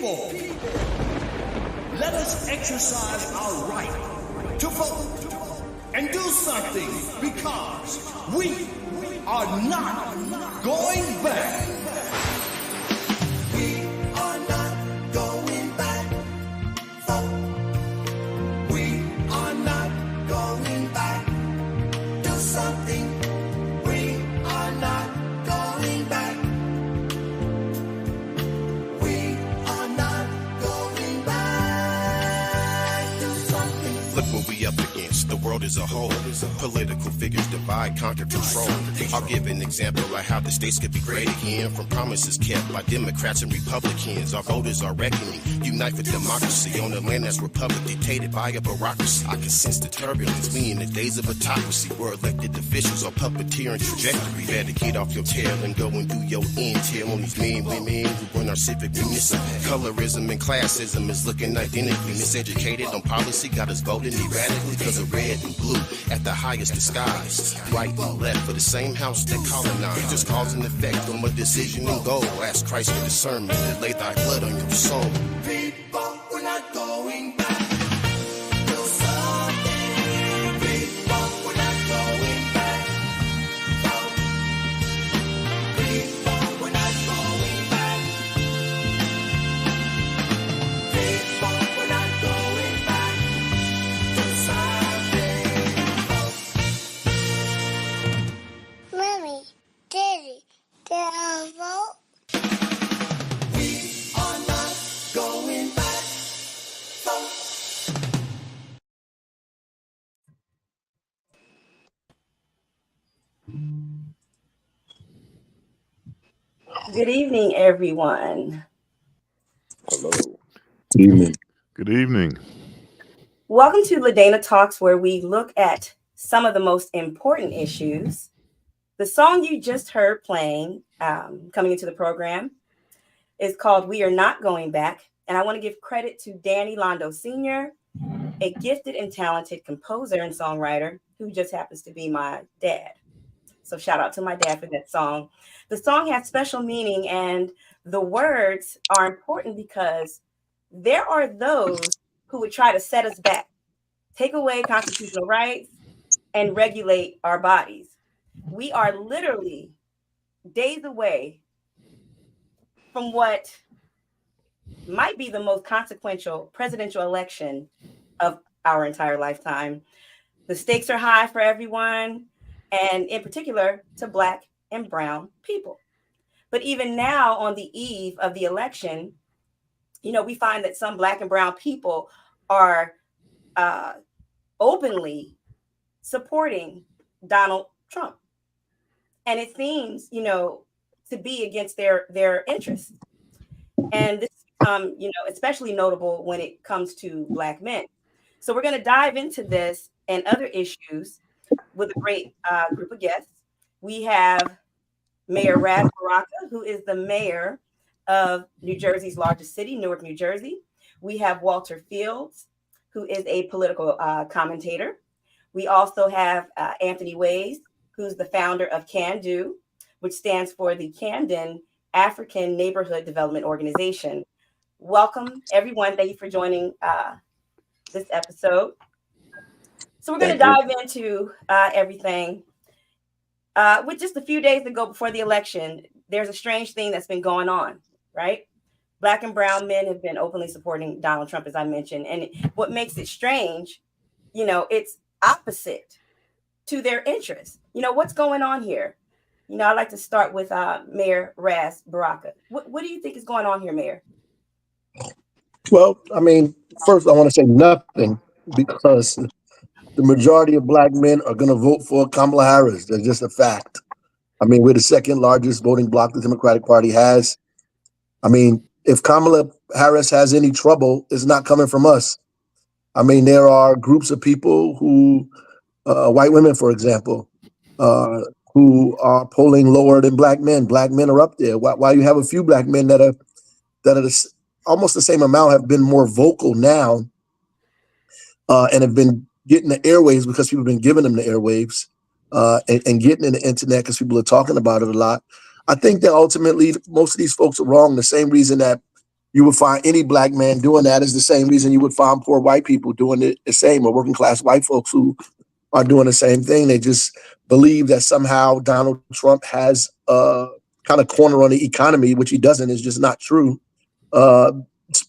people, let us exercise our right to vote and do something, because we are not going back. We are not going back. Vote. We are not going back. Do something. We are not going back. We are not going back. Do something. Look what we up against, the world as a whole. Political figures divide, conquer, control. I'll give an example of how the states could be great again. From promises kept by Democrats and Republicans. Our voters are reckoning. Unite for democracy on a land that's republic dictated by a bureaucracy. I can sense the turbulence. We in the days of autocracy, where elected officials are puppeteering trajectory. Better get off your tail and go and do your intel on these men, women who run our civic units. Colorism and classism is looking identically. Miseducated on policy, got us voting erratically because of red and blue at the highest disguise. Right and left for the same house that colonized. Just cause and effect on my decision and goal. Ask Christ for discernment and lay thy blood on your soul. People, we're not going back. Do something. People, we're not going back. Vote. People, we're not going back. People, we're not going back. Do something. Vote. Mommy, Daddy, did I vote? We are not going back. Vote. Good evening, everyone. Hello. Evening. Good evening. Welcome to Daena Talks, where we look at some of the most important issues. The song you just heard playing, coming into the program, is called We Are Not Going Back. And I want to give credit to Danny Londo Sr., a gifted and talented composer and songwriter who just happens to be my dad. So shout out to my dad for that song. The song has special meaning, and the words are important because there are those who would try to set us back, take away constitutional rights, and regulate our bodies. We are literally days away from what might be the most consequential presidential election of our entire lifetime. The stakes are high for everyone, and in particular to Black and brown people. But even now, on the eve of the election, we find that some Black and brown people are openly supporting Donald Trump. And it seems, to be against their interests. And this is, especially notable when it comes to Black men. So we're going to dive into this and other issues with a great group of guests. We have Mayor Raz Baraka, who is the mayor of New Jersey's largest city, Newark, New Jersey. We have Walter Fields, who is a political commentator. We also have Anthony Ways, who's the founder of Can Do, which stands for the Camden African Neighborhood Development Organization. Welcome, everyone. Thank you for joining this episode. So we're going to dive into everything. With just a few days to go before the election, there's a strange thing that's been going on, right? Black and brown men have been openly supporting Donald Trump, as I mentioned. And what makes it strange, it's opposite to their interests. What's going on here? I'd like to start with Mayor Raz Baraka. What do you think is going on here, Mayor? Well, first I want to say nothing, because the majority of Black men are going to vote for Kamala Harris. That's just a fact. We're the second largest voting bloc the Democratic Party has. If Kamala Harris has any trouble, it's not coming from us. There are groups of people who, white women, for example, who are polling lower than Black men. Black men are up there. While you have a few Black men that are almost the same amount, have been more vocal now, and have been getting the airwaves because people have been giving them the airwaves, and getting in the internet because people are talking about it a lot. I think that ultimately most of these folks are wrong. The same reason that you would find any black man doing that is the same reason you would find poor white people doing it the same, or working class white folks who are doing the same thing. They just believe that somehow Donald Trump has a kind of corner on the economy, which he doesn't. Is just not true. Uh,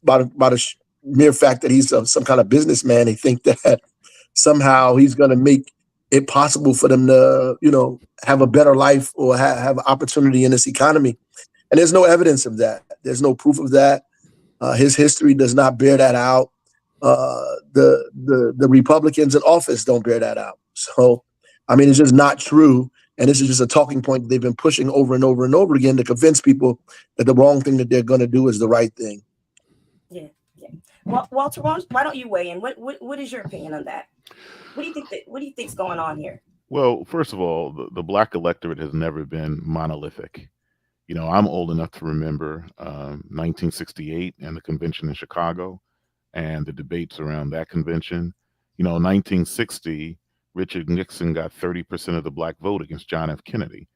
by the mere fact that he's some kind of businessman, they think that somehow he's going to make it possible for them to, have a better life or have an opportunity in this economy. And there's no evidence of that. There's no proof of that. His history does not bear that out. The Republicans in office don't bear that out. So, I mean, it's just not true. And this is just a talking point that they've been pushing over and over and over again to convince people that the wrong thing that they're going to do is the right thing. Yeah. Well, Walter, why don't you weigh in? What is your opinion on that? What do you think's going on here? Well, first of all, the black electorate has never been monolithic. I'm old enough to remember 1968 and the convention in Chicago and the debates around that convention. 1960, Richard Nixon got 30% of the black vote against John F. Kennedy.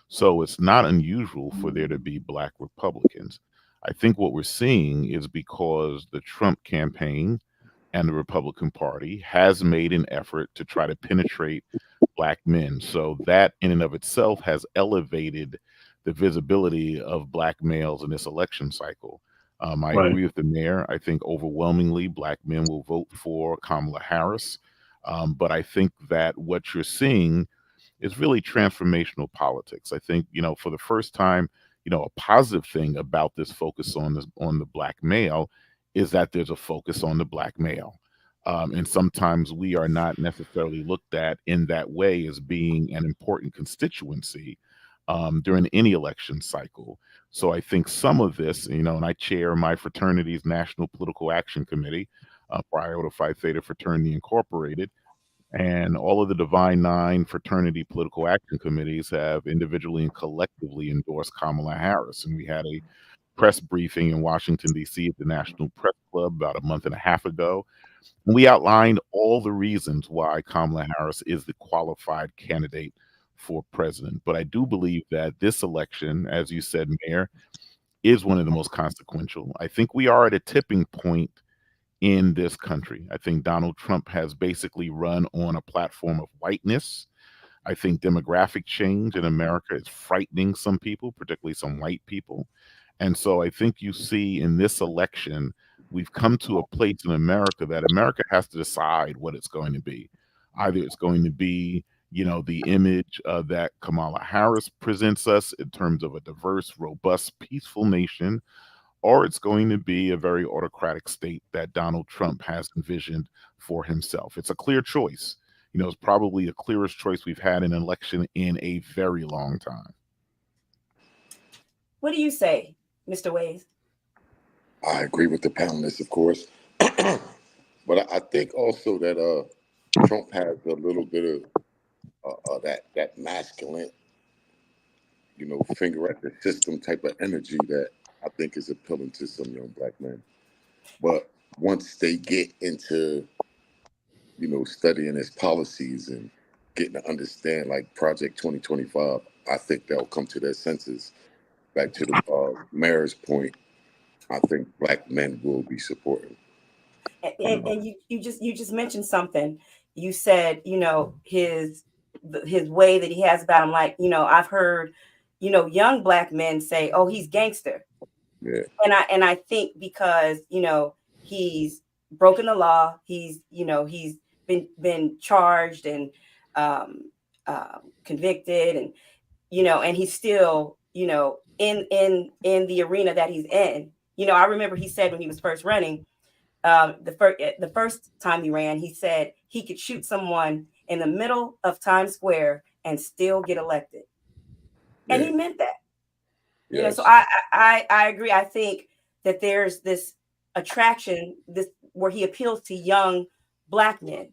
So it's not unusual for there to be black Republicans. I think what we're seeing is because the Trump campaign and the Republican Party has made an effort to try to penetrate black men. So that in and of itself has elevated the visibility of black males in this election cycle. I Right. agree with the mayor. I think overwhelmingly black men will vote for Kamala Harris. But I think that what you're seeing is really transformational politics. I think, for the first time, a positive thing about this focus on the black male is that there's a focus on the black male. And sometimes we are not necessarily looked at in that way as being an important constituency during any election cycle. So I think some of this, and I chair my fraternity's National Political Action Committee, Pi Iota Phi Theta Fraternity Incorporated, and all of the Divine Nine fraternity political action committees have individually and collectively endorsed Kamala Harris. And we had a press briefing in Washington, D.C. at the National Press Club about a month and a half ago. And we outlined all the reasons why Kamala Harris is the qualified candidate for president. But I do believe that this election, as you said, Mayor, is one of the most consequential. I think we are at a tipping point in this country. I think Donald Trump has basically run on a platform of whiteness. I think demographic change in America is frightening some people, particularly some white people. And so I think you see in this election, we've come to a place in America that America has to decide what it's going to be. Either it's going to be, the image that Kamala Harris presents us in terms of a diverse, robust, peaceful nation, or it's going to be a very autocratic state that Donald Trump has envisioned for himself. It's a clear choice. It's probably the clearest choice we've had in an election in a very long time. What do you say, Mr. Ways? I agree with the panelists, of course. But I think also that Trump has a little bit of that masculine, finger at the system type of energy that I think is appealing to some young black men. But once they get into, studying his policies and getting to understand like Project 2025, I think they'll come to their senses. Back to the mayor's point, I think black men will be supporting. And you just mentioned something. You said, his way that he has about him. Like, I've heard, young black men say, "Oh, he's gangster." Yeah. And I think because, he's broken the law, he's been charged and convicted, and and he's still in the arena that he's in. I remember he said when he was first running, the first time he ran, he said he could shoot someone in the middle of Times Square and still get elected, and he meant that. Yes. So I agree. I think that there's this attraction, where he appeals to young black men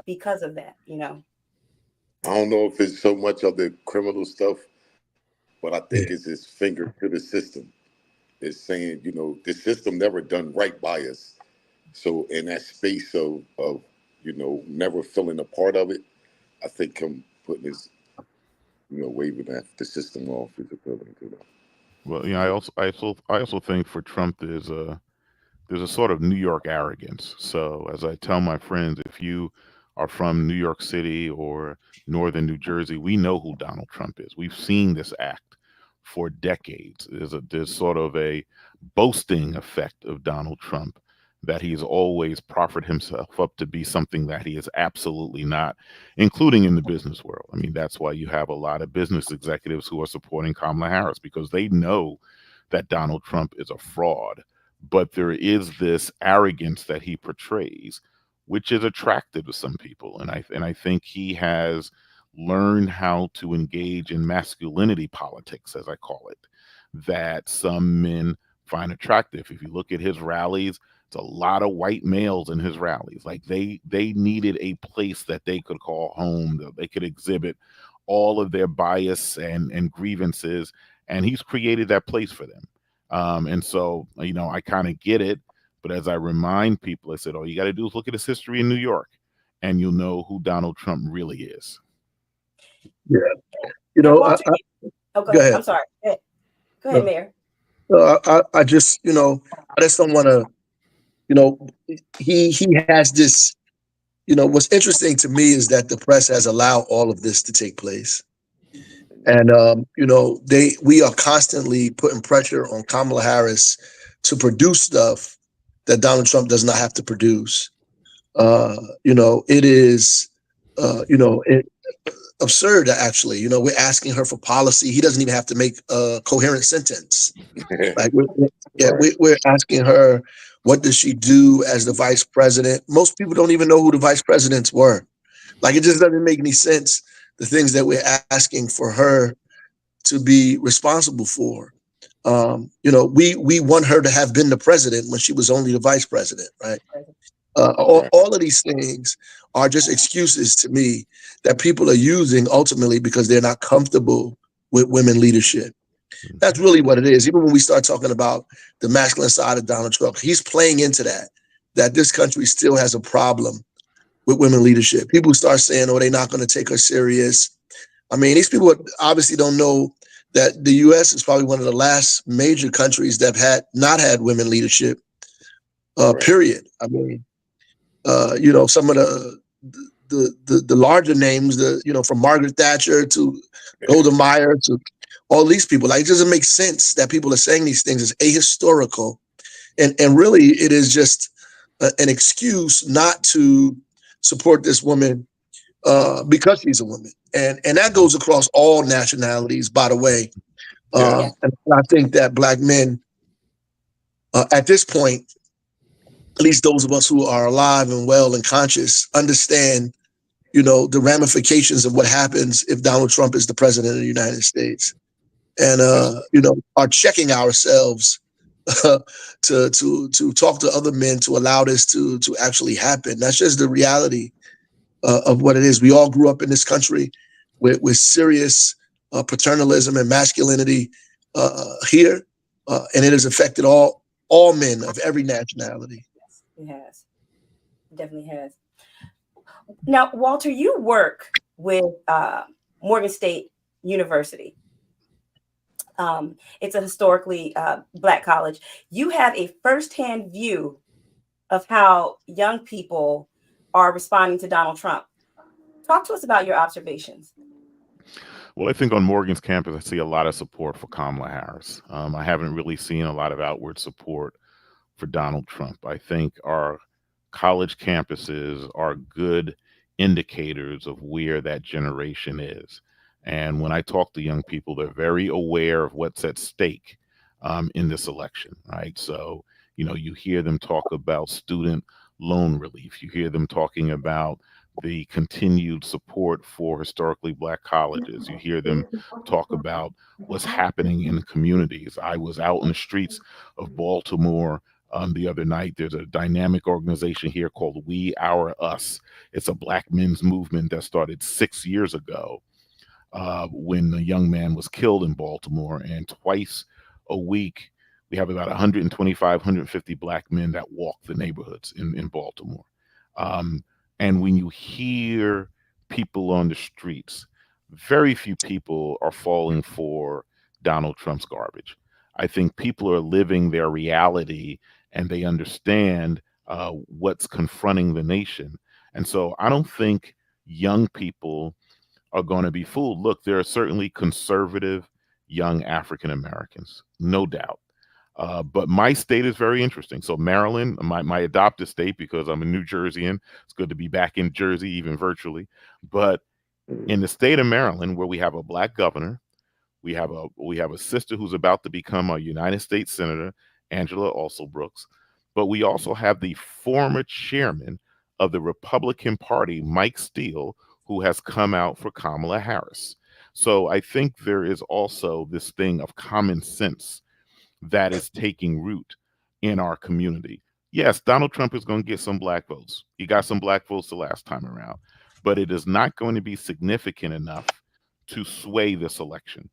because of that. I don't know if it's so much of the criminal stuff, but I think it's his finger to the system. It's saying, the system never done right by us. So in that space of never feeling a part of it, I think him putting his, waving at the system off is appealing to them. Well, I also think for Trump there's a sort of New York arrogance. So as I tell my friends, if you are from New York City or northern New Jersey, we know who Donald Trump is. We've seen this act for decades. There's sort of a boasting effect of Donald Trump that he's always proffered himself up to be something that he is absolutely not, including in the business world. I mean, that's why you have a lot of business executives who are supporting Kamala Harris because they know that Donald Trump is a fraud, but there is this arrogance that he portrays, which is attractive to some people, and I think he has learned how to engage in masculinity politics, as I call it, that some men find attractive. If you look at his rallies, it's a lot of white males in his rallies. Like they needed a place that they could call home, that they could exhibit all of their bias and grievances, and he's created that place for them. And so, I kind of get it. But as I remind people, I said, all you got to do is look at his history in New York, and you'll know who Donald Trump really is. Yeah. And I, Walter, go go ahead. ahead. I'm sorry. Go ahead, No, Mayor. I just, I just don't want to, he has this, what's interesting to me is that the press has allowed all of this to take place. And, we are constantly putting pressure on Kamala Harris to produce stuff that Donald Trump does not have to produce. It is, absurd, actually. We're asking her for policy. He doesn't even have to make a coherent sentence. Like, we're asking her, what does she do as the vice president? Most people don't even know who the vice presidents were. Like, it just doesn't make any sense, the things that we're asking for her to be responsible for. We want her to have been the president when she was only the vice president, right? All of these things are just excuses to me that people are using ultimately because they're not comfortable with women leadership. That's really what it is. Even when we start talking about the masculine side of Donald Trump, he's playing into that this country still has a problem with women leadership. People start saying, oh, they're not going to take her serious. I mean, these people obviously don't know that the U.S. is probably one of the last major countries that have not had women leadership, period. I mean, some of the larger names, from Margaret Thatcher to Golda Meir to all these people, like, it doesn't make sense that people are saying these things as ahistorical. And really, it is just an excuse not to support this woman because she's a woman. And that goes across all nationalities, by the way. And I think that Black men, at this point, at least those of us who are alive and well and conscious, understand, the ramifications of what happens if Donald Trump is the president of the United States. And, are checking ourselves to talk to other men to allow this to actually happen. That's just the reality of what it is. We all grew up in this country with serious paternalism and masculinity here, and it has affected all men of every nationality. Yes, it has. It definitely has. Now, Walter, you work with Morgan State University. It's a historically Black college. You have a firsthand view of how young people are responding to Donald Trump. Talk to us about your observations. Well, I think on Morgan's campus, I see a lot of support for Kamala Harris. I haven't really seen a lot of outward support for Donald Trump. I think our college campuses are good indicators of where that generation is. And when I talk to young people, they're very aware of what's at stake in this election, right? So, you hear them talk about student loan relief. You hear them talking about the continued support for historically Black colleges. You hear them talk about what's happening in the communities. I was out in the streets of Baltimore the other night. There's a dynamic organization here called We, Our, Us. It's a Black men's movement that started 6 years ago when a young man was killed in Baltimore. And twice a week, we have about 125, 150 Black men that walk the neighborhoods in Baltimore. And when you hear people on the streets, very few people are falling for Donald Trump's garbage. I think people are living their reality and they understand what's confronting the nation. And so I don't think young people are going to be fooled. Look, there are certainly conservative young African Americans, no doubt. But my state is very interesting. So Maryland, my adopted state, because I'm a New Jerseyan, it's good to be back in Jersey, even virtually. But in the state of Maryland, where we have a black governor, we have a sister who's about to become a United States Senator, Angela also Brooks. But we also have the former chairman of the Republican Party, Mike Steele, who has come out for Kamala Harris. So I think there is also this thing of common sense that is taking root in our community. Yes, Donald Trump is going to get some black votes. He got some black votes the last time around, but it is not going to be significant enough to sway this election.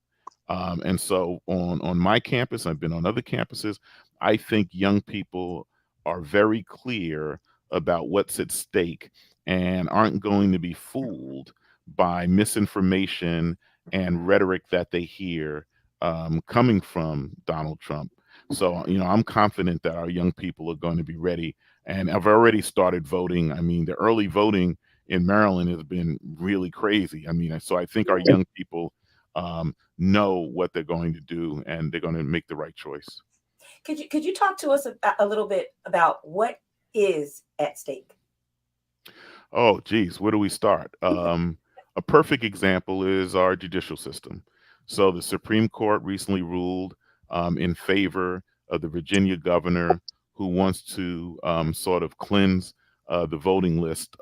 And so on my campus, I've been on other campuses, I think young people are very clear about what's at stake and aren't going to be fooled by misinformation and rhetoric that they hear coming from Donald Trump. So, I'm confident that our young people are going to be ready. And I've already started voting. I mean, the early voting in Maryland has been really crazy. I mean, so I think our young people know what they're going to do and they're going to make the right choice. Could you talk to us a little bit about what is at stake? Oh, geez, where do we start? A perfect example is our judicial system. So the Supreme Court recently ruled in favor of the Virginia governor who wants to sort of cleanse the voting list,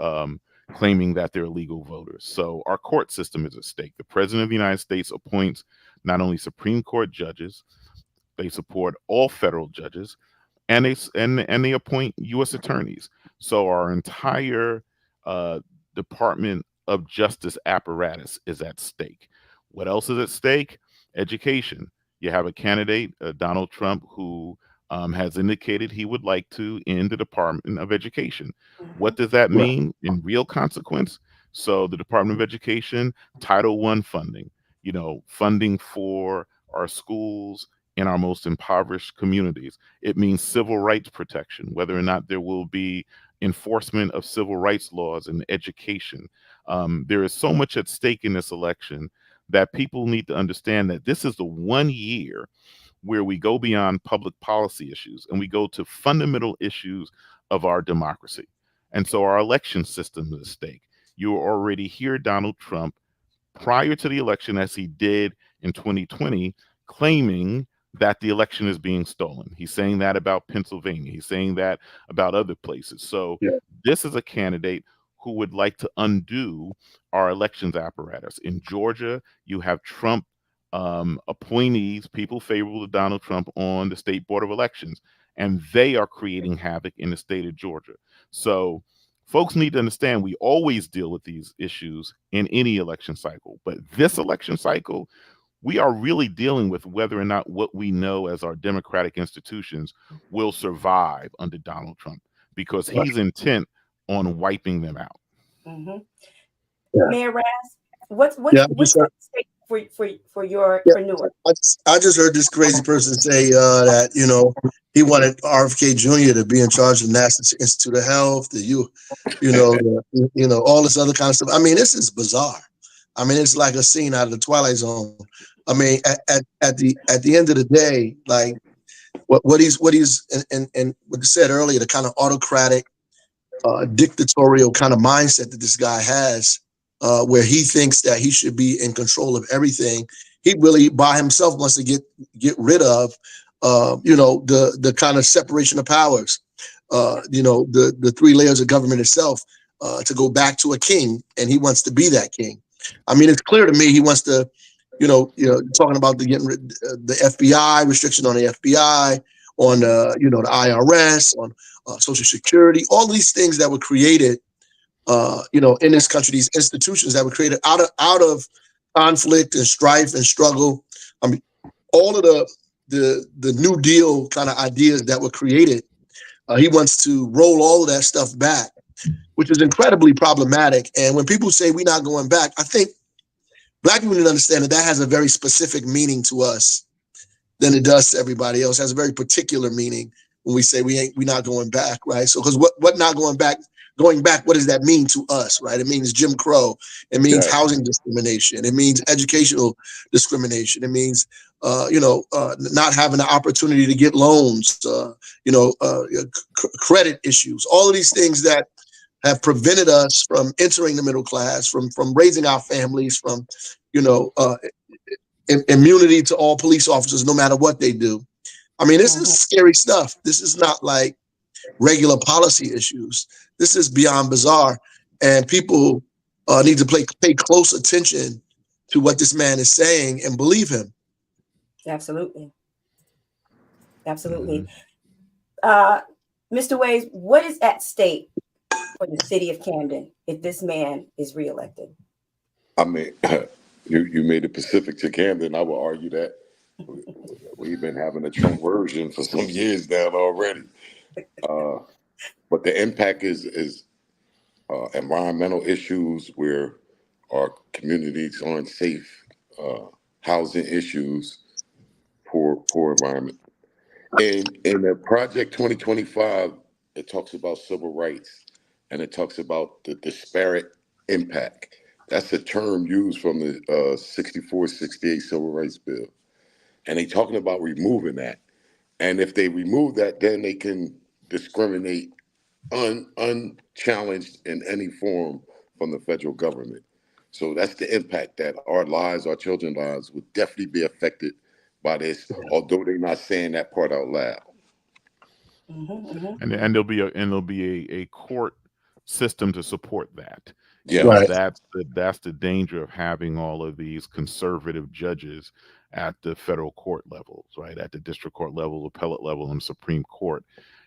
claiming that they're illegal voters. So our court system is at stake. The President of the United States appoints not only Supreme Court judges, they support all federal judges, and they appoint U.S. attorneys. So our entire Department of Justice apparatus is at stake. What else is at stake? Education. You have a candidate, Donald Trump, who has indicated he would like to end the Department of Education. What does that mean in real consequence? So the Department of Education, Title I funding, funding for our schools in our most impoverished communities. It means civil rights protection, whether or not there will be enforcement of civil rights laws and education. There is so much at stake in this election that people need to understand that this is the one year where we go beyond public policy issues and we go to fundamental issues of our democracy. And so our election system is at stake. You already hear Donald Trump prior to the election, as he did in 2020, claiming that the election is being stolen. He's saying that about Pennsylvania. He's saying that about other places. So this is a candidate who would like to undo our elections apparatus. In Georgia, you have Trump appointees, people favorable to Donald Trump on the State Board of Elections, and they are creating havoc in the state of Georgia. So folks need to understand we always deal with these issues in any election cycle, but this election cycle, we are really dealing with whether or not what we know as our democratic institutions will survive under Donald Trump, because he's intent on wiping them out. Mm-hmm. Mayor Raz, what's at stake for Newark? I just heard this crazy person say that he wanted RFK Jr. to be in charge of the National Institute of Health, all this other kind of stuff. I mean, this is bizarre. I mean, it's like a scene out of the Twilight Zone. I mean, at the end of the day, like what he's and what you said earlier, the kind of autocratic, dictatorial kind of mindset that this guy has, where he thinks that he should be in control of everything. He really by himself wants to get rid of, the kind of separation of powers, the three layers of government itself, to go back to a king, and he wants to be that king. I mean, it's clear to me he wants to, talking about the FBI, restriction on the FBI, on the IRS, on Social Security, all these things that were created, in this country, these institutions that were created out of conflict and strife and struggle. I mean, all of the New Deal kind of ideas that were created, he wants to roll all of that stuff back, which is incredibly problematic. And when people say we're not going back, I think Black people need to understand that has a very specific meaning to us than it does to everybody else. It has a very particular meaning when we say we're not going back, right? So, because what not going back? Going back, what does that mean to us, right? It means Jim Crow. It means Yes. housing discrimination. It means educational discrimination. It means, not having the opportunity to get loans, credit issues, all of these things that have prevented us from entering the middle class, from raising our families, from, immunity to all police officers, no matter what they do. I mean, this is scary stuff. This is not like regular policy issues. This is beyond bizarre, and people need to pay close attention to what this man is saying and believe him. Absolutely. Mr. Ways, what is at stake for the city of Camden if this man is reelected? I mean, you made it specific to Camden. I would argue that we've been having a Trump version for some years now already. But the impact is environmental issues where our communities aren't safe, housing issues, poor environment. In the Project 2025, it talks about civil rights, and it talks about the disparate impact. That's a term used from the 64, 68 Civil Rights Bill. And they talking about removing that. And if they remove that, then they can discriminate unchallenged in any form from the federal government. So that's the impact, that our lives, our children's lives would definitely be affected by this, although they're not saying that part out loud. And there'll be a court system to support that. Yeah. Right. That's the danger of having all of these conservative judges at the federal court levels, right? At the district court level, appellate level, and Supreme Court.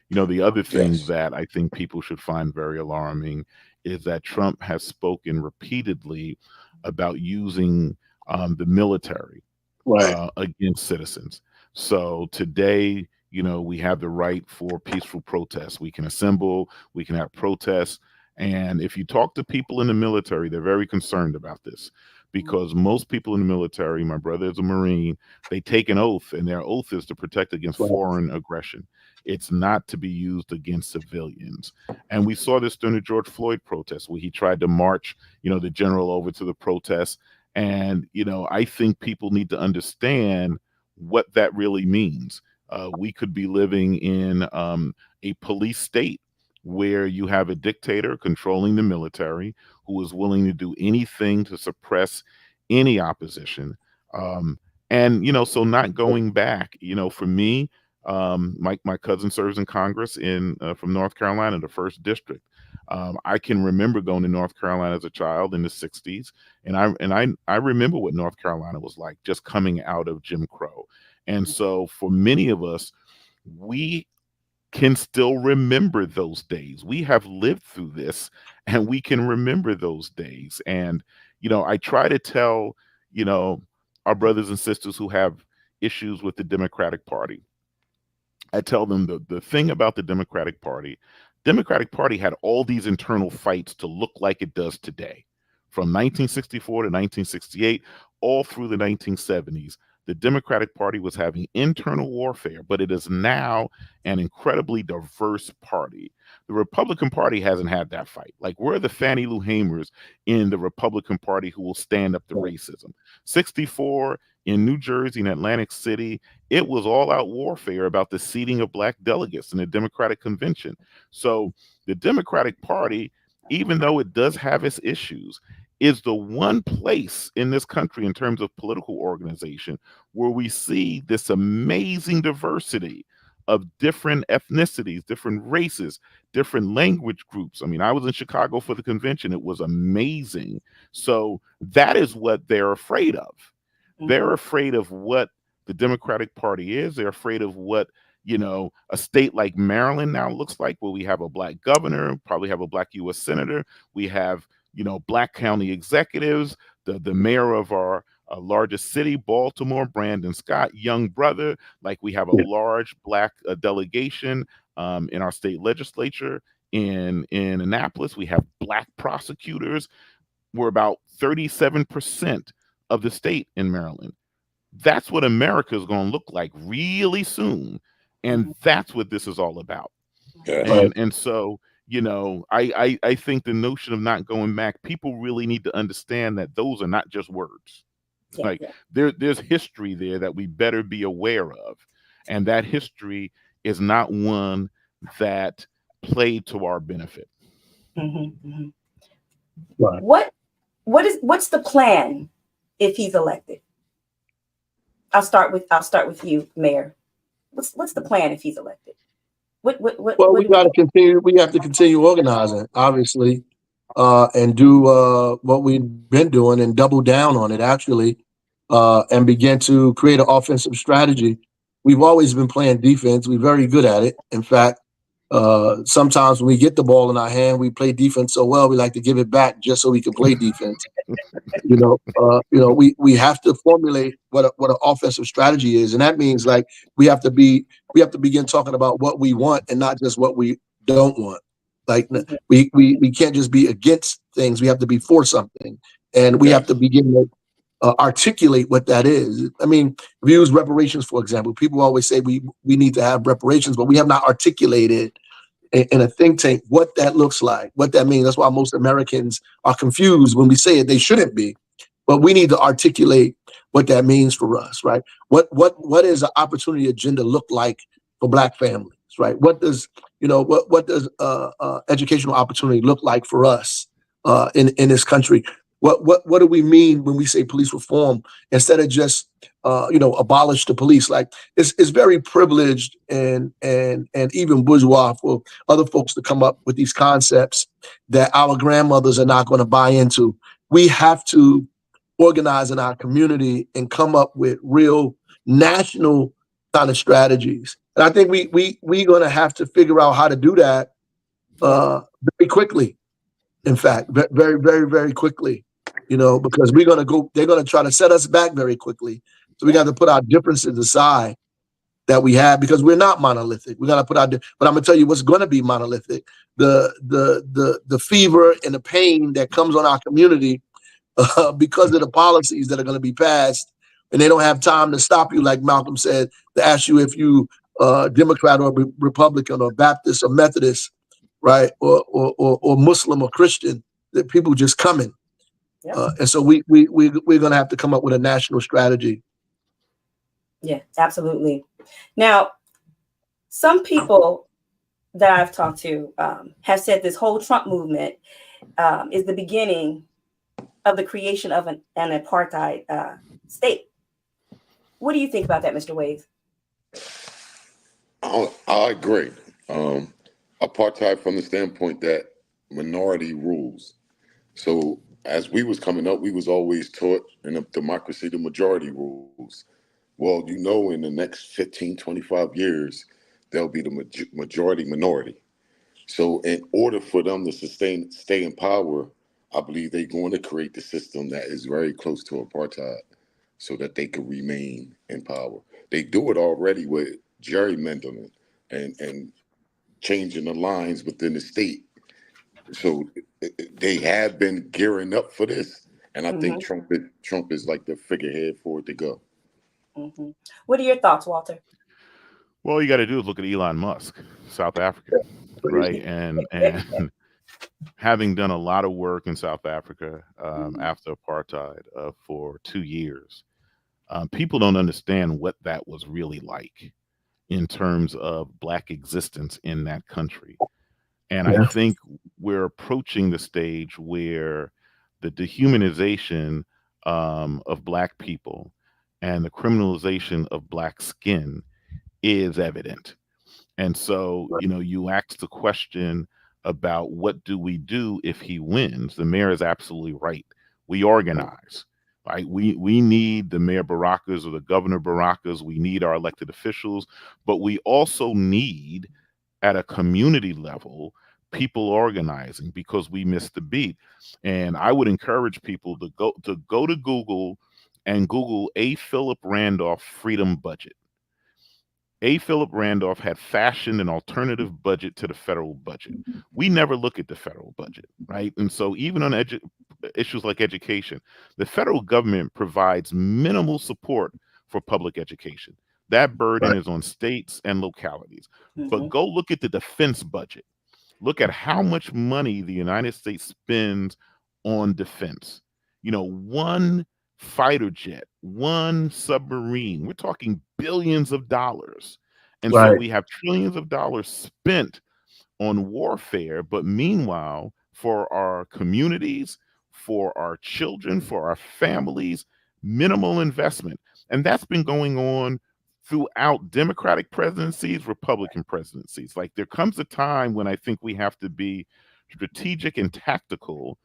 The other thing Yes. that I think people should find very alarming is that Trump has spoken repeatedly about using the military Right. against citizens. So today, we have the right for peaceful protests. We can assemble, we can have protests. And if you talk to people in the military, they're very concerned about this, because most people in the military, my brother is a Marine, they take an oath, and their oath is to protect against Right. foreign aggression. It's not to be used against civilians. And we saw this during the George Floyd protests, where he tried to march, the general over to the protest. And, I think people need to understand what that really means. We could be living in a police state where you have a dictator controlling the military who is willing to do anything to suppress any opposition. So not going back, for me, my cousin serves in Congress from North Carolina, the 1st District. I can remember going to North Carolina as a child in the 60s, and I remember what North Carolina was like just coming out of Jim Crow. And so for many of us, we can still remember those days. We have lived through this, and we can remember those days. And I try to tell our brothers and sisters who have issues with the Democratic Party, I tell them the thing about the Democratic Party had all these internal fights to look like it does today. From 1964 to 1968, all through the 1970s, the Democratic Party was having internal warfare, but it is now an incredibly diverse party. The Republican Party hasn't had that fight. Like, we're the Fannie Lou Hamers in the Republican Party who will stand up to racism. 64 in New Jersey and Atlantic City, it was all out warfare about the seating of Black delegates in the Democratic Convention. So the Democratic Party, even though it does have its issues, is the one place in this country in terms of political organization where we see this amazing diversity of different ethnicities, different races, different language groups. I mean, I was in Chicago for the convention. It was amazing. So that is what they're afraid of. They're afraid of what the Democratic Party is. They're afraid of what, a state like Maryland now looks like, where we have a Black governor, probably have a Black U.S. senator. We have, Black county executives, the mayor of our largest city, Baltimore, Brandon Scott, young brother. Like, we have a large Black delegation in our state legislature in Annapolis. We have Black prosecutors. We're about 37% of the state in Maryland. That's what America is going to look like really soon. And that's what this is all about. Yeah. Right. And so, I think the notion of not going back, people really need to understand that those are not just words. Yeah, Like yeah. there's history there that we better be aware of. And that history is not one that played to our benefit. Right. What's the plan if he's elected? I'll start with you, Mayor. What's the plan if he's elected? Well, we got to continue. We have to continue organizing, obviously, and do what we've been doing and double down on it, actually, and begin to create an offensive strategy. We've always been playing defense. We're very good at it. In fact, sometimes when we get the ball in our hand, we play defense so well, we like to give it back just so we can play defense. We have to formulate what an offensive strategy is, and that means like we have to begin talking about what we want and not just what we don't want. Like we can't just be against things; we have to be for something, and we have to begin to articulate what that is. I mean, if you use reparations, for example, people always say we need to have reparations, but we have not articulated in a think tank what that looks like, what that means. That's why most Americans are confused when we say it. They shouldn't be, but we need to articulate what that means for us, right? What is an opportunity agenda look like for Black families, right? What does what does educational opportunity look like for us in this country? What do we mean when we say police reform instead of just abolish the police? Like it's very privileged and even bourgeois for other folks to come up with these concepts that our grandmothers are not going to buy into. We have to organize in our community and come up with real national kind of strategies. And I think we're going to have to figure out how to do that very quickly. In fact, very, very, very quickly. Because they're going to try to set us back very quickly. So we got to put our differences aside that we have because we're not monolithic. We got to put but I'm going to tell you what's going to be monolithic. The fever and the pain that comes on our community because of the policies that are going to be passed, and they don't have time to stop you, like Malcolm said, to ask you if you Democrat or Republican or Baptist or Methodist, right, or Muslim or Christian. That people just coming. And so we're going to have to come up with a national strategy. Yeah, absolutely. Now, some people that I've talked to have said this whole Trump movement is the beginning of the creation of an apartheid state. What do you think about that, Mr. Wade? I agree. Apartheid from the standpoint that minority rules. So as we was coming up, we was always taught in a democracy, the majority rules. Well, in the next 15, 25 years, there'll be the majority minority. So in order for them to stay in power, I believe they're going to create the system that is very close to apartheid so that they can remain in power. They do it already with gerrymandering and changing the lines within the state. So they have been gearing up for this, and I think Trump is like the figurehead for it to go. What are your thoughts, Walter? Well, all you got to do is look at Elon Musk, South Africa, right? And having done a lot of work in South Africa after apartheid for 2 years, people don't understand what that was really like in terms of Black existence in that country. And I think we're approaching the stage where the dehumanization of Black people and the criminalization of Black skin is evident. And so, you asked the question about what do we do if he wins? The mayor is absolutely right. We organize. Right? We need the Mayor Barakas or the Governor Barakas. We need our elected officials, but we also need at a community level, people organizing because we missed the beat. And I would encourage people to go to Google and Google A. Philip Randolph freedom budget. A. Philip Randolph had fashioned an alternative budget to the federal budget. We never look at the federal budget, right? And so even on issues like education, the federal government provides minimal support for public education. That burden Right. is on states and localities. But Mhm. go look at the defense budget. Look at how much money the United States spends on defense. One fighter jet, one submarine, we're talking billions of dollars. And so Right. we have trillions of dollars spent on warfare, but meanwhile, for our communities, for our children, for our families, minimal investment. And that's been going on throughout Democratic presidencies, Republican presidencies. Like, there comes a time when I think we have to be strategic and tactical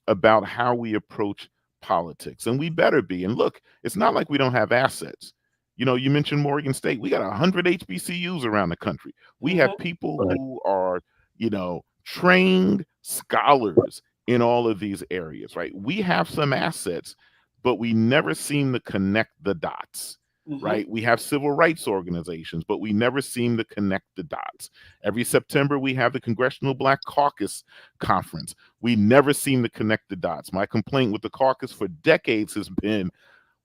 about how we approach politics. And we better be. And look, it's not like we don't have assets. You mentioned Morgan State. We got 100 HBCUs around the country. We have Mhm. people Right. who are, trained scholars in all of these areas, right? We have some assets, but we never seem to connect the dots. Mhm. Right? We have civil rights organizations, but we never seem to connect the dots. Every September, we have the Congressional Black Caucus Conference. We never seem to connect the dots. My complaint with the caucus for decades has been,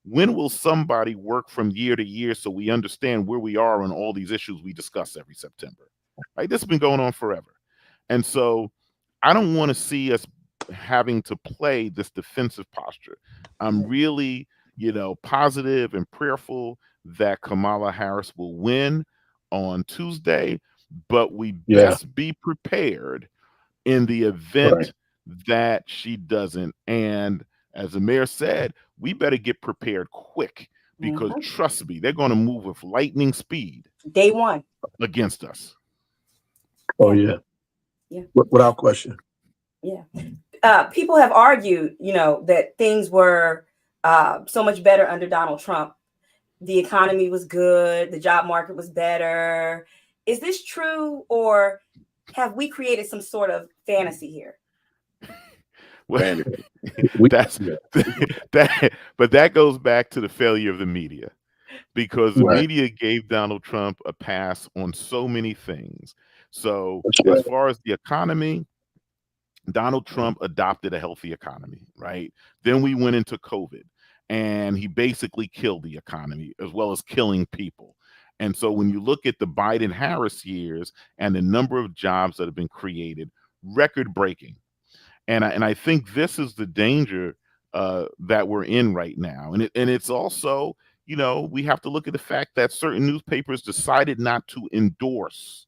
when will somebody work from year to year so we understand where we are on all these issues we discuss every September? Right? This has been going on forever. And so I don't want to see us having to play this defensive posture. I'm really, positive and prayerful that Kamala Harris will win on Tuesday, but we Yeah. best be prepared in the Right. event that she doesn't. And as the mayor said, we better get prepared quick, because Mhm. trust me, they're going to move with lightning speed Day one. against us. Oh Yeah. yeah. Yeah. Without question. Yeah. People have argued, that things were so much better under Donald Trump. The economy was good. The job market was better. Is this true, or have we created some sort of fantasy here? Well, Vanity. We, that's yeah. but that goes back to the failure of the media, because the Right. media gave Donald Trump a pass on so many things. So That's as right. far as the economy, Donald Trump adopted a healthy economy, right? Then we went into COVID, and he basically killed the economy as well as killing people. And so when you look at the Biden Harris years and the number of jobs that have been created, record breaking. And I think this is the danger that we're in right now. And it's also, we have to look at the fact that certain newspapers decided not to endorse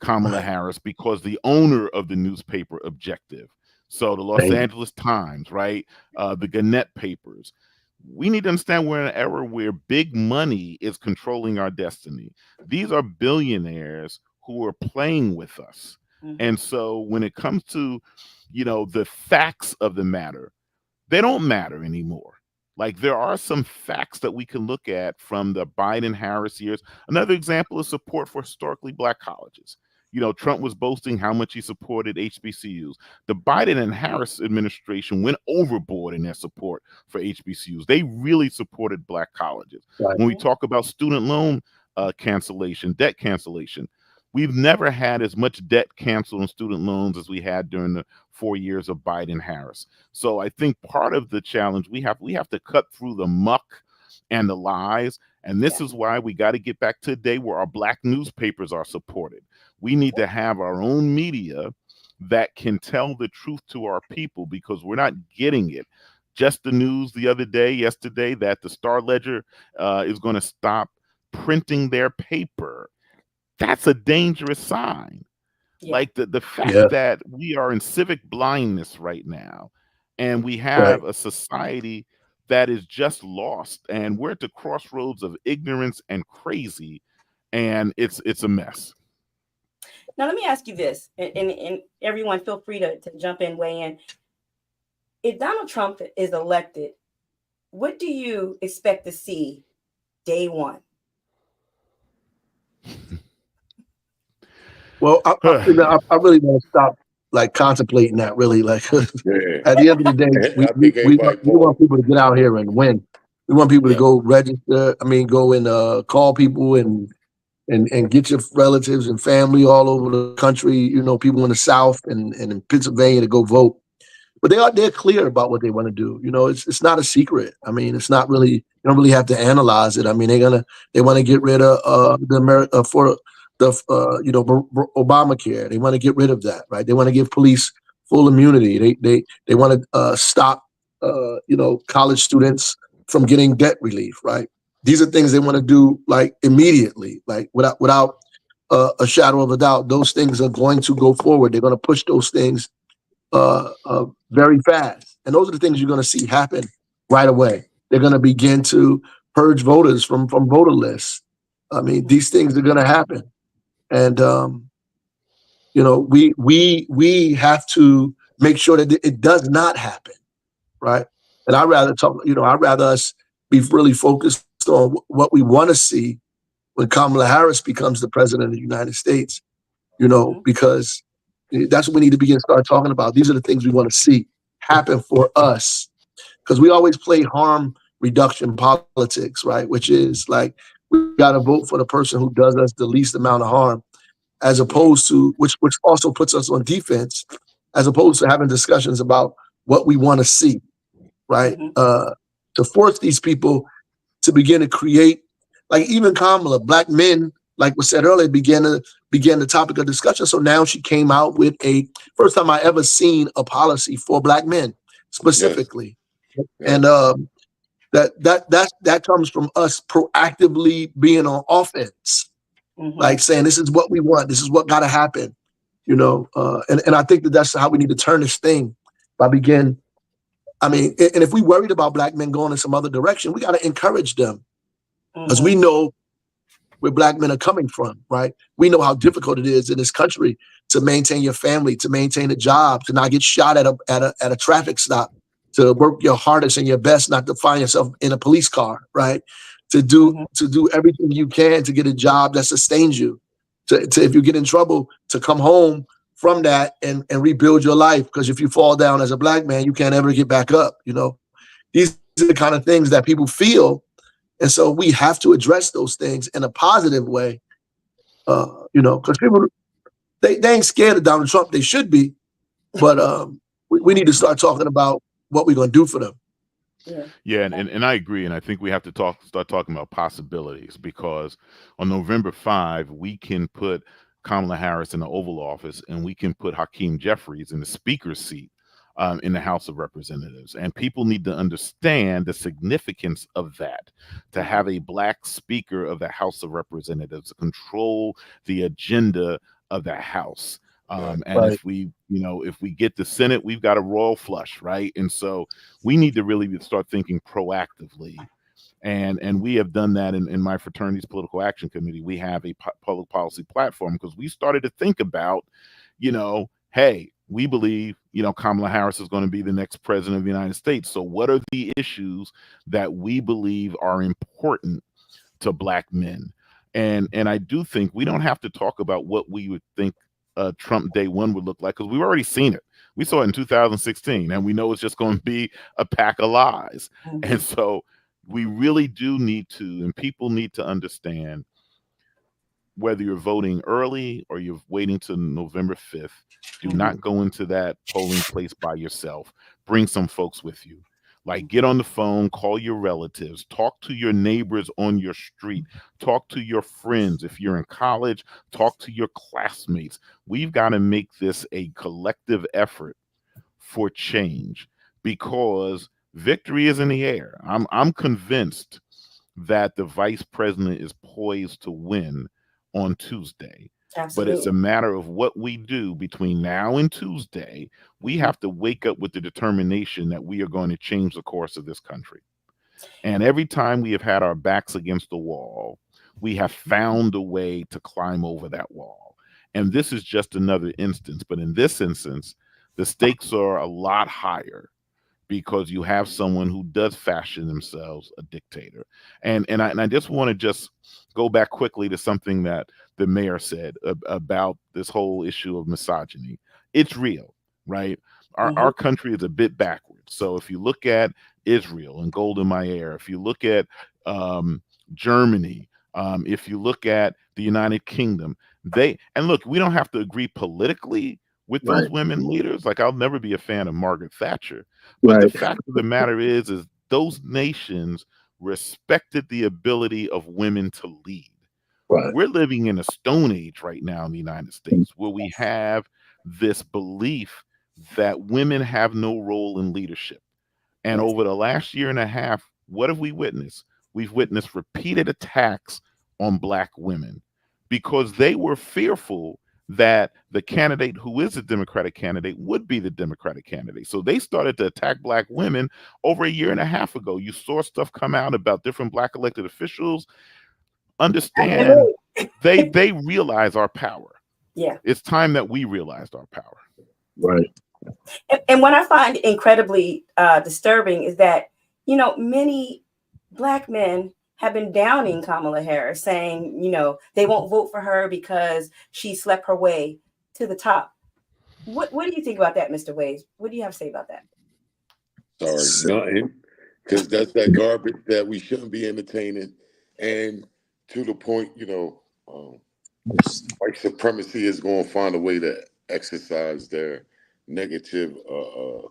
Kamala Right. Harris because the owner of the newspaper objective. So the Los Thank you. Angeles Times, right? The Gannett papers. We need to understand we're in an era where big money is controlling our destiny. These are billionaires who are playing with us. Mhm. And so when it comes to, the facts of the matter, they don't matter anymore. Like, there are some facts that we can look at from the Biden Harris years. Another example is support for historically Black colleges. Trump was boasting how much he supported HBCUs. The Biden and Harris administration went overboard in their support for HBCUs. They really supported Black colleges. Right. When we talk about student loan cancellation, debt cancellation, we've never had as much debt canceled on student loans as we had during the 4 years of Biden Harris. So I think part of the challenge we have to cut through the muck and the lies. And this is why we got to get back to a day where our Black newspapers are supported. We need to have our own media that can tell the truth to our people, because we're not getting it. Just the news yesterday, that the Star Ledger is going to stop printing their paper. That's a dangerous sign. Yeah. Like, the fact Yeah. that we are in civic blindness right now, and we Right. have a society that is just lost, and we're at the crossroads of ignorance and crazy, and it's a mess. Now, let me ask you this, and everyone feel free to jump in, weigh in. If Donald Trump is elected, what do you expect to see day one? Well, I really want to stop contemplating that. Really, Yeah. at the end of the day, I think we want everybody people to get out here and win. We want people to go register. Go and call people and get your relatives and family all over the country. People in the South and in Pennsylvania to go vote. but they're clear about what they want to do. It's not a secret. I mean, it's not really, you don't really have to analyze it. I mean, they want to get rid of for the Obamacare. They want to get rid of that, right? They want to give police full immunity. They want to stop college students from getting debt relief, right? These are things they want to do like immediately, like without a shadow of a doubt. Those things are going to go forward. They're going to push those things very fast, and those are the things you're going to see happen right away. They're going to begin to purge voters from voter lists. I mean, these things are going to happen, and we have to make sure that it does not happen, right? And I'd rather us be really focused on what we want to see when Kamala Harris becomes the president of the United States, because that's what we need to begin to start talking about. These are the things we want to see happen for us, because we always play harm reduction politics, right? Which is like, we got to vote for the person who does us the least amount of harm, as opposed to, which also puts us on defense, as opposed to having discussions about what we want to see, right? To force these people to begin to create, like even Kamala, black men, like was said earlier, began the topic of discussion. So now she came out with a first time I ever seen a policy for black men specifically, and that comes from us proactively being on offense, like saying this is what we want, this is what got to happen, and I think that's how we need to turn this thing by begin. I mean, and if we worried about black men going in some other direction, we got to encourage them, because we know where black men are coming from, right? We know how difficult it is in this country to maintain your family, to maintain a job, to not get shot at a traffic stop, to work your hardest and your best not to find yourself in a police car, right? To do everything you can to get a job that sustains you. To if you get in trouble, to come home from that and rebuild your life. Because if you fall down as a black man, you can't ever get back up. These are the kind of things that people feel. And so we have to address those things in a positive way, because people, they ain't scared of Donald Trump. They should be, but we need to start talking about what we're going to do for them. Yeah, and I agree, and I think we have to start talking about possibilities, because on November 5, we can put Kamala Harris in the Oval Office, and we can put Hakeem Jeffries in the Speaker's seat in the House of Representatives. And people need to understand the significance of that, to have a black Speaker of the House of Representatives to control the agenda of the House. And if we get the Senate, we've got a royal flush, right? And so we need to really start thinking proactively. And we have done that in my fraternity's political action committee. We have a public policy platform, because we started to think about, hey, we believe, Kamala Harris is going to be the next president of the United States. So what are the issues that we believe are important to black men? And I do think we don't have to talk about what we would think Trump day one would look like, because we've already seen it. We saw it in 2016, and we know it's just going to be a pack of lies. And so we really do need to, and people need to understand, whether you're voting early or you're waiting till November 5th, do not go into that polling place by yourself. Bring some folks with you. Like, get on the phone, call your relatives, talk to your neighbors on your street, talk to your friends. If you're in college, talk to your classmates. We've got to make this a collective effort for change, because victory is in the air. I'm convinced that the vice president is poised to win on Tuesday. Absolutely. But it's a matter of what we do between now and Tuesday. We have to wake up with the determination that we are going to change the course of this country. And every time we have had our backs against the wall, we have found a way to climb over that wall. And this is just another instance. But in this instance, the stakes are a lot higher, because you have someone who does fashion themselves a dictator. And I just want to just go back quickly to something that the mayor said about this whole issue of misogyny. It's real, right? Our country is a bit backwards. So if you look at Israel and Golda Meir, if you look at Germany, if you look at the United Kingdom, we don't have to agree politically with those Right. women leaders. Like, I'll never be a fan of Margaret Thatcher, but the Right. fact of the matter is those nations respected the ability of women to lead. Right. We're living in a stone age right now in the United States where we have this belief that women have no role in leadership. And Yes. over the last year and a half, what have we witnessed? We've witnessed repeated attacks on Black women because they were fearful that the candidate who is a Democratic candidate would be the Democratic candidate. So they started to attack Black women over a year and a half ago. You saw stuff come out about different Black elected officials. Understand, they realize our power. Yeah. It's time that we realized our power. Right. And what I find incredibly disturbing is that, you know, many Black men have been downing Kamala Harris, saying, you know, they won't vote for her because she slept her way to the top. What do you think about that, Mr. Ways? What do you have to say about that? Sorry, nothing. Because that's that garbage that we shouldn't be entertaining. And to the point, you know, white supremacy is going to find a way to exercise their negative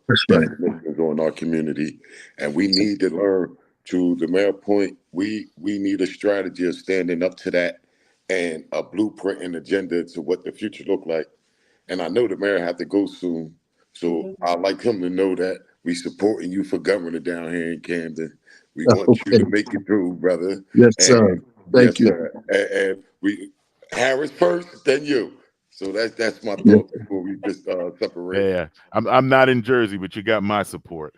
That's right. definitions on our community. And we need to learn, to the mayor point, we need a strategy of standing up to that and a blueprint and agenda to what the future look like. And I know the mayor had to go soon. So I'd like him to know that we supporting you for governor down here in Camden. We want you to make it through, brother. Yes, sir. Thank you. Sir. And we Harris first, then you. So that's my thought before we just separate. Yeah, I'm not in Jersey, but you got my support,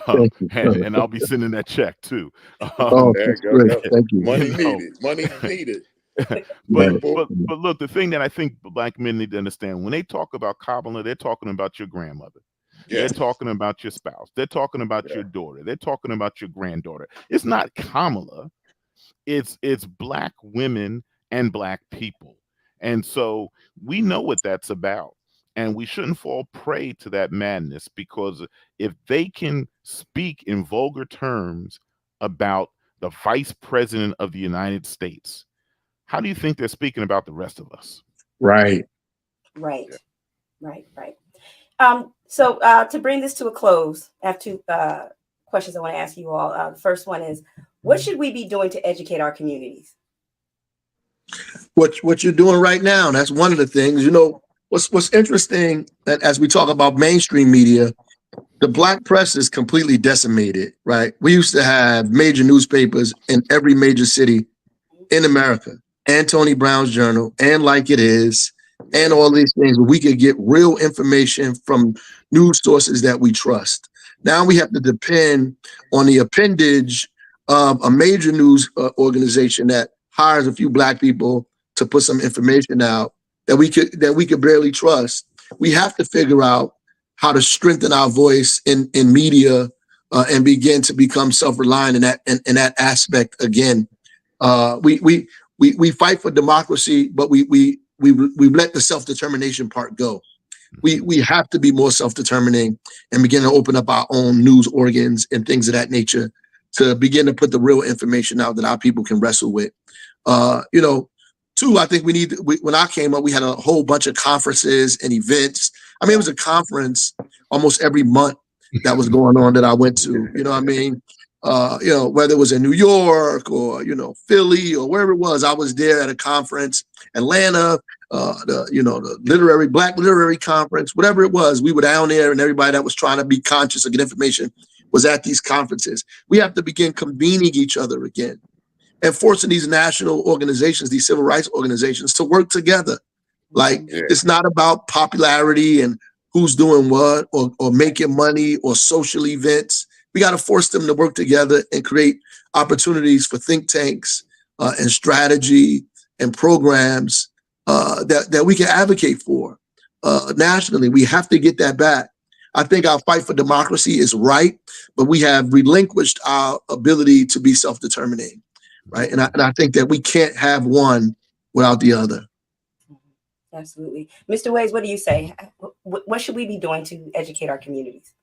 Thank you. and I'll be sending that check too. Oh, There that's you go. great. Yep. Thank you. Money You know. needed. Money needed. but People- look, the thing that I think Black men need to understand, when they talk about Kamala, they're talking about your grandmother. Yes. They're talking about your spouse. They're talking about your daughter. They're talking about your granddaughter. It's not Kamala. It's Black women and Black people. And so we know what that's about. And we shouldn't fall prey to that madness, because if they can speak in vulgar terms about the vice president of the United States, how do you think they're speaking about the rest of us? Right. Right. So to bring this to a close, I have two questions I want to ask you all. The first one is, what should we be doing to educate our communities? What you're doing right now, that's one of the things. You know, what's interesting, that as we talk about mainstream media, the Black press is completely decimated, right? We used to have major newspapers in every major city in America, and Tony Brown's Journal, and Like It Is, and all these things where we could get real information from news sources that we trust. Now we have to depend on the appendage of a major news organization that hires a few Black people to put some information out that we could barely trust. We have to figure out how to strengthen our voice in media and begin to become self-reliant in that aspect again. We fight for democracy, but we let the self-determination part go. We have to be more self-determining and begin to open up our own news organs and things of that nature to begin to put the real information out that our people can wrestle with. You know, two, I think when I came up, we had a whole bunch of conferences and events. I mean, it was a conference almost every month that was going on that I went to, you know what I mean? You know, whether it was in New York or, you know, Philly or wherever it was, I was there at a conference, Atlanta, the Black Literary Conference, whatever it was, we were down there, and everybody that was trying to be conscious or get information was at these conferences. We have to begin convening each other again and forcing these national organizations, these civil rights organizations, to work together. Like, it's not about popularity and who's doing what or making money or social events. We got to force them to work together and create opportunities for think tanks and strategy and programs that we can advocate for nationally. We have to get that back. I think our fight for democracy is right, but we have relinquished our ability to be self-determining, right? And I think that we can't have one without the other. Absolutely. Mr. Ways, what do you say? What should we be doing to educate our communities?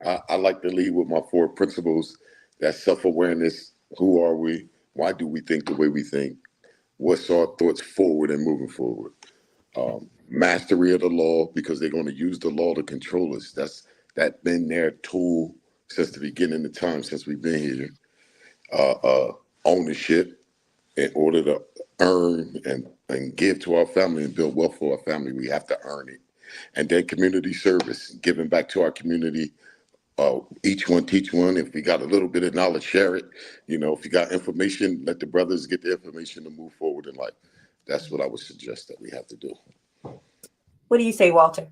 I like to lead with my 4 principles. That's self-awareness. Who are we? Why do we think the way we think? What's our thoughts forward and moving forward? mastery of the law, because they're going to use the law to control us. That's been their tool since the beginning of time, since we've been here. Ownership, in order to earn and give to our family and build wealth for our family, we have to earn it. And then community service, giving back to our community. Each one teach one. If we got a little bit of knowledge, share it. If you got information, let the brothers get the information to move forward in life. That's what I would suggest that we have to do. What do you say, Walter?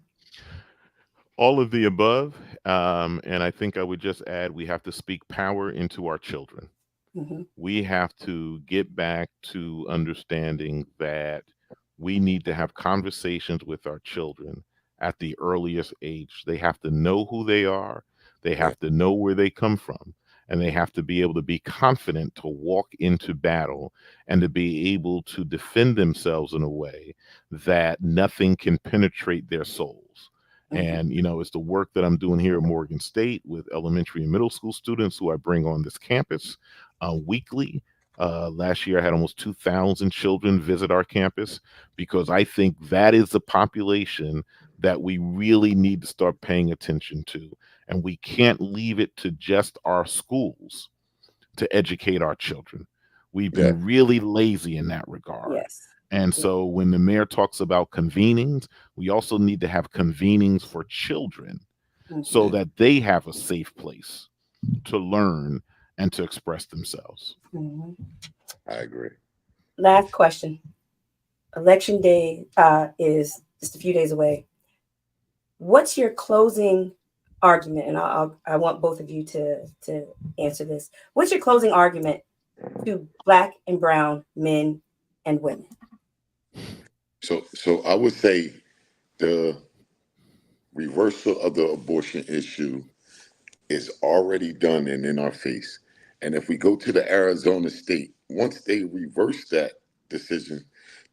All of the above. And I think I would just add, we have to speak power into our children. Mm-hmm. We have to get back to understanding that we need to have conversations with our children at the earliest age. They have to know who they are. They have to know where they come from. And they have to be able to be confident to walk into battle and to be able to defend themselves in a way that nothing can penetrate their souls. And, it's the work that I'm doing here at Morgan State with elementary and middle school students who I bring on this campus weekly. Last year, I had almost 2,000 children visit our campus, because I think that is the population that we really need to start paying attention to. And we can't leave it to just our schools to educate our children. We've been really lazy in that regard. Yes. And so when the mayor talks about convenings, we also need to have convenings for children so that they have a safe place to learn and to express themselves. Mm-hmm. I agree. Last question. Election day is just a few days away. What's your closing argument? And I want both of you to answer this. What's your closing argument to Black and brown men and women? So I would say the reversal of the abortion issue is already done and in our face. And if we go to the Arizona state, once they reversed that decision,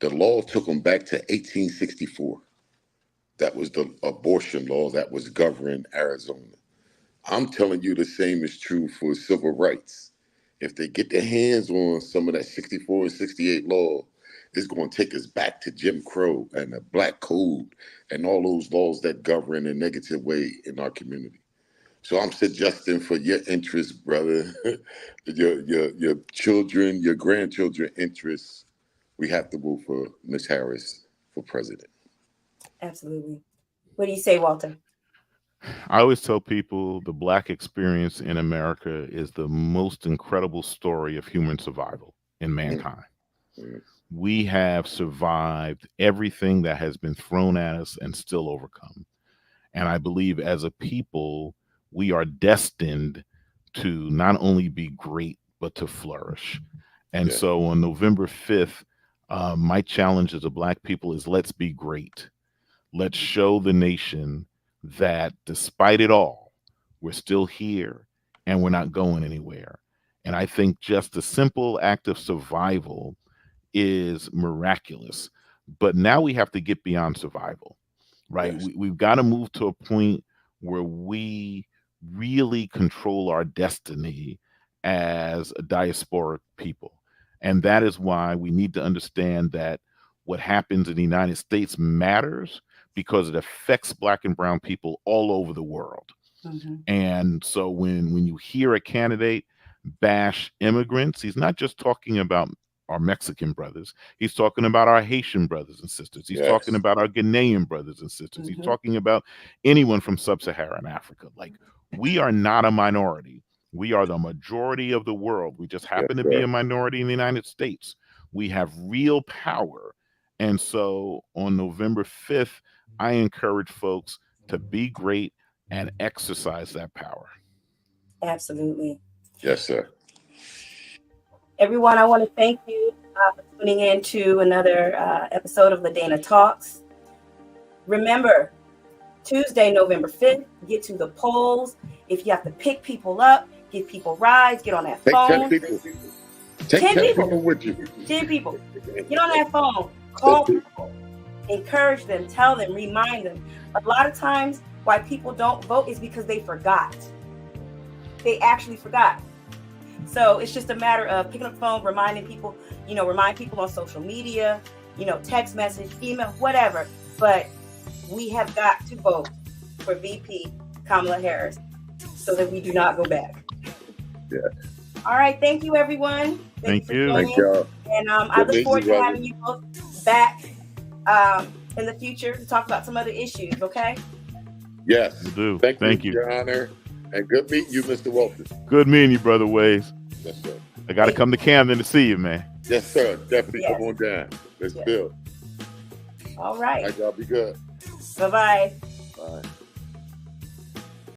the law took them back to 1864. That was the abortion law that was governing Arizona. I'm telling you the same is true for civil rights. If they get their hands on some of that 64 and 68 law, it's going to take us back to Jim Crow and the Black Code and all those laws that govern in a negative way in our community. So I'm suggesting for your interest, brother, your children, your grandchildren interests, we have to vote for Ms. Harris for president. Absolutely. What do you say, Walter? I always tell people the Black experience in America is the most incredible story of human survival in mankind. Mm-hmm. We have survived everything that has been thrown at us and still overcome. And I believe as a people, we are destined to not only be great, but to flourish. And so on November 5th, my challenge as a Black people is let's be great. Let's show the nation that despite it all, we're still here and we're not going anywhere. And I think just the simple act of survival is miraculous. But now we have to get beyond survival, right? Yes. We've got to move to a point where we really control our destiny as a diasporic people. And that is why we need to understand that what happens in the United States matters, because it affects Black and brown people all over the world. Mm-hmm. And so when you hear a candidate bash immigrants, he's not just talking about our Mexican brothers. He's talking about our Haitian brothers and sisters. He's talking about our Ghanaian brothers and sisters. Mm-hmm. He's talking about anyone from sub-Saharan Africa. Like, we are not a minority. We are the majority of the world. We just happen to be a minority in the United States. We have real power. And so on November 5th, I encourage folks to be great and exercise that power. Absolutely. Yes, sir. Everyone, I want to thank you for tuning in to another episode of the Daena Talks. Remember, Tuesday, November 5th, get to the polls. If you have to pick people up, give people rides, get on that phone. 10 people. Take 10 people with you. 10 people. Get on that phone. Call people. Encourage them. Tell them. Remind them. A lot of times why people don't vote is because they forgot. They actually forgot. So it's just a matter of picking up the phone, reminding people, remind people on social media, text message, email, whatever. but we have got to vote for VP Kamala Harris so that we do not go back. Yeah. All right. Thank you, everyone. Thank for you. joining. Thank y'all. And I look forward to having you both back in the future to talk about some other issues. Okay. Yes. Do. Thank you, Your Honor. And good meeting you, Mr. Walters. Good meeting you, Brother Ways. Yes, sir. I got to come to Camden to see you, man. Yes, sir. Definitely come on down. Let's build. All right. All right, y'all. Be good. Bye-bye.